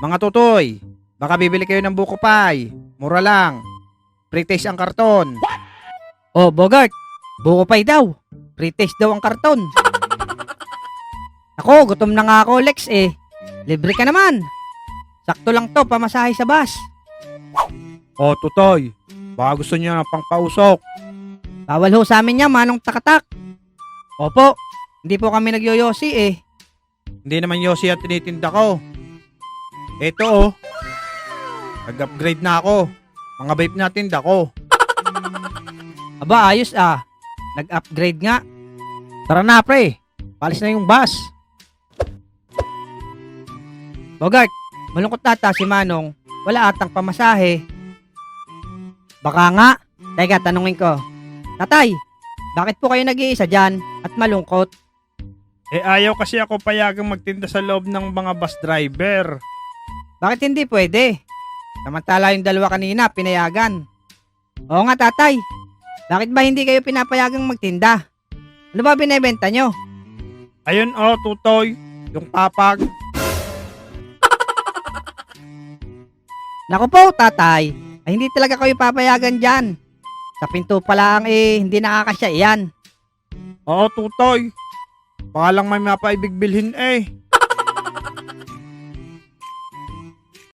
Mga tutoy, baka bibili kayo ng buko pie. Mura lang. Pre-taste ang karton. Oh, Bogart, buko pay daw. Pre-taste daw ang karton. Ako, gutom na nga ako, Lex eh. Libre ka naman. Sakto lang to, pamasahe sa bus. O tutoy, baka gusto niyo ng pangpausok. Bawal ho sa amin niya, manong takatak. Opo, hindi po kami nagyoyosi eh. Hindi naman yosi ang tinitinda ko. Eto oh. Nag-upgrade na ako. Mga vape na tinda ko. Aba, ayos ah. Nag-upgrade nga. Tara na pre, palis na yung bus. Bogart, malungkot nata si Manong. Wala atang pamasahe. Baka nga. Teka, tanungin ko. Tatay, bakit po kayo nag-iisa dyan at malungkot? Ayaw kasi ako payagang magtinda sa loob ng mga bus driver. Bakit hindi pwede? Samantala yung dalawa kanina, pinayagan. Oo nga tatay, bakit ba hindi kayo pinapayagang magtinda? Ano ba binebenta nyo? Ayun oh, tutoy, yung papag. Naku po tatay, ay hindi talaga kayo papayagan dyan. Sa pinto pa lang hindi nakakasya yan. Oo tutoy, baka lang may mapaibig bilhin eh.